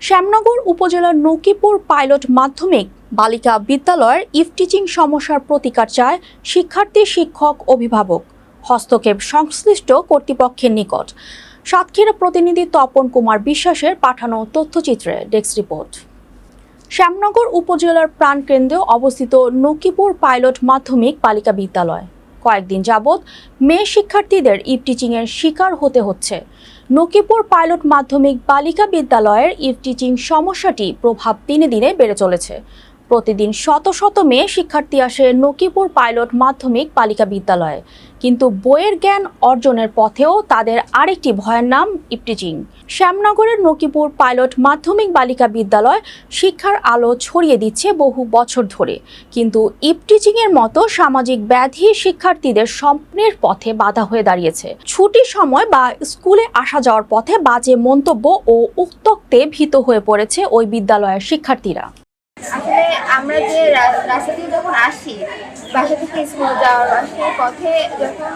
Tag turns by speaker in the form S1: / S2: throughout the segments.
S1: শ্যামনগর উপজেলার নকিপুর পাইলট মাধ্যমিক বালিকা বিদ্যালয়ের ইফটিচিং সমস্যার প্রতিকার চায় শিক্ষার্থী, শিক্ষক, অভিভাবক। হস্তক্ষেপ সংশ্লিষ্ট কর্তৃপক্ষের নিকট। সাতক্ষীরা প্রতিনিধি তপন কুমার বিশ্বাসের পাঠানো তথ্যচিত্রে ডেস্ক রিপোর্ট। শ্যামনগর উপজেলার প্রাণকেন্দ্রে অবস্থিত নকিপুর পাইলট মাধ্যমিক বালিকা বিদ্যালয় কয়েকদিন যাবৎ মেয়ে শিক্ষার্থীদের ইফটিচিংয়ের শিকার হতে হচ্ছে। নকিপুর পাইলট মাধ্যমিক বালিকা বিদ্যালয়ের ইফটিচিং সমস্যাটি প্রভাব দিনে দিনে বেড়ে চলেছে। প্রতিদিন শত শত মেয়ে শিক্ষার্থী আসে নকিপুর পাইলট মাধ্যমিক বালিকা বিদ্যালয়ে, কিন্তু বইয়ের জ্ঞান অর্জনের পথেও তাদের আরেকটি ভয়ের নাম ইফটিচিং। শ্যামনগরের নকিপুর পাইলট মাধ্যমিক বালিকা বিদ্যালয় শিক্ষার আলো ছড়িয়ে দিচ্ছে বহু বছর ধরে, কিন্তু ইফটিচিংয়ের মতো সামাজিক ব্যাধি শিক্ষার্থীদের স্বপ্নের পথে বাধা হয়ে দাঁড়িয়েছে। ছুটির সময় বা স্কুলে আসা যাওয়ার পথে বাজে মন্তব্য ও উত্ত্যক্তে ভীত হয়ে পড়েছে ওই বিদ্যালয়ের শিক্ষার্থীরা।
S2: আসলে আমরা যে রাস্তা দিয়ে যখন আসি, বাসা থেকে স্কুল যাওয়ার বাসার পথে যখন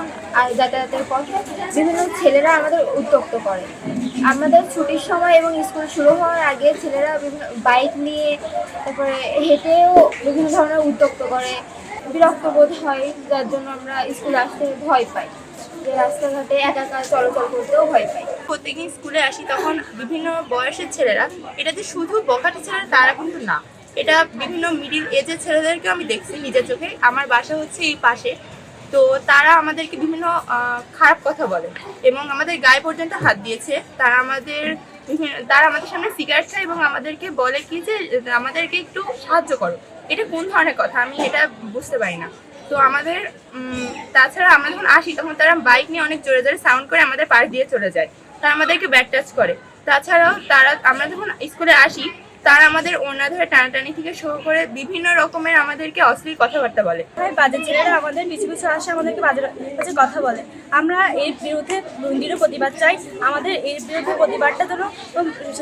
S2: যাতায়াতের পথে বিভিন্ন ছেলেরা আমাদের উত্ত্যক্ত করে। আমাদের ছুটির সময় এবং স্কুল শুরু হওয়ার আগে ছেলেরা বিভিন্ন বাইক নিয়ে তারপরে হেঁটেও বিভিন্ন ধরনের উত্ত্যক্ত করে। বিরক্ত বোধ হয়, যার জন্য আমরা স্কুলে আসতে ভয় পাই, যে রাস্তাঘাটে একা একা চলাচল করতেও ভয় পাই।
S3: প্রত্যেকদিন স্কুলে আসি তখন বিভিন্ন বয়সের ছেলেরা, এটা যে শুধু বখাটে ছেলেরা তারা কিন্তু না, এটা বিভিন্ন মিডিল এজের ছেলেদেরকেও আমি দেখছি নিজের চোখে। আমার বাসা হচ্ছে এই পাশে, তো তারা আমাদেরকে বিভিন্ন খারাপ কথা বলে এবং আমাদের গায়ে পর্যন্ত হাত দিয়েছে। তারা আমাদের সামনে সিগারেট খায় এবং আমাদেরকে বলে কি যে আমাদেরকে একটু সাহায্য করো। এটা কোন ধরনের কথা আমি এটা বুঝতে পারি না। তো আমাদের তাছাড়া আমরা যখন আসি তখন তারা বাইক নিয়ে অনেক জোরে জোরে সাউন্ড করে আমাদের পাশ দিয়ে চলে যায়। তারা আমাদেরকে ব্যাড টাচ করে। তাছাড়াও আমরা যখন স্কুলে আসি তারা আমাদের ওড়না ধরে টানাটানি থেকে শুরু করে বিভিন্ন রকমের আমাদেরকে অশ্লীল কথাবার্তা বলে।
S4: বাজে ছেলেরা আমাদের পিছু পিছু আসে, আমাদেরকে বাজে কথা বলে। আমরা এর বিরুদ্ধে দৃঢ় প্রতিবাদ চাই। আমাদের এর বিরুদ্ধে প্রতিবাদটা যেন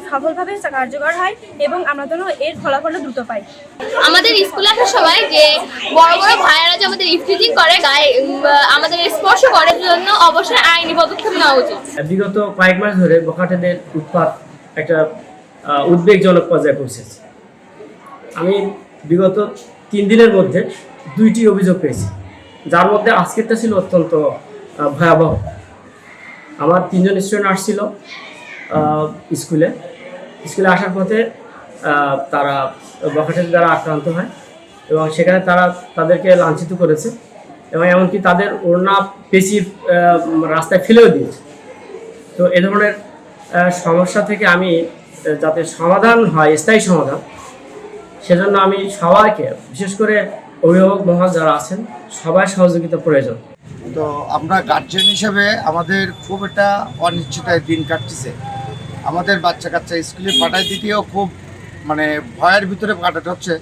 S4: সফলভাবে কার্যকর হয় এবং আমরা যেন এর ফলাফলটা দ্রুত পাই।
S5: আমাদের স্কুলে আসার সময় যে বড় বড় ভাইয়েরা যে আমাদের ইফটিচিং করে, গায়ে আমাদের স্পর্শ করার জন্য অবশ্যই আইনি পদক্ষেপ নেওয়া উচিত।
S6: বিগত কয়েক মাস ধরে বখাটেদের উৎপাত একটা উদ্বেগজনক পর্যায়ে পৌঁছেছে। আমি বিগত 3 দিনের মধ্যে 2টি অভিযোগ পেয়েছি, যার মধ্যে আজকেরটা ছিল অত্যন্ত ভয়াবহ। আমার 3 জন স্টুডেন্ট আসছিল স্কুলে আসার পথে তারা বখাটেদের দ্বারা আক্রান্ত হয় এবং সেখানে তারা তাদেরকে লাঞ্ছিত করেছে এবং এমনকি তাদের ওড়না পেঁচিয়ে রাস্তায় ফেলেও দিয়েছে। তো এ ধরনের সমস্যা থেকে আমি যাতে সমাধান হয়, স্থায়ী সমাধান, সেজন্য আমি সবাইকে, বিশেষ করে অভিভাবক মহল যারা আছেন, সবাই সহযোগিতা প্রয়োজন।
S7: তো আমরা গার্জেন হিসেবে আমাদের খুব একটা অনিশ্চয়তায় দিন কাটতেছে। আমাদের বাচ্চা কাচ্চা স্কুলে পাঠাই দিতেও খুব ভয়ের ভিতরে কাটাতে হচ্ছে।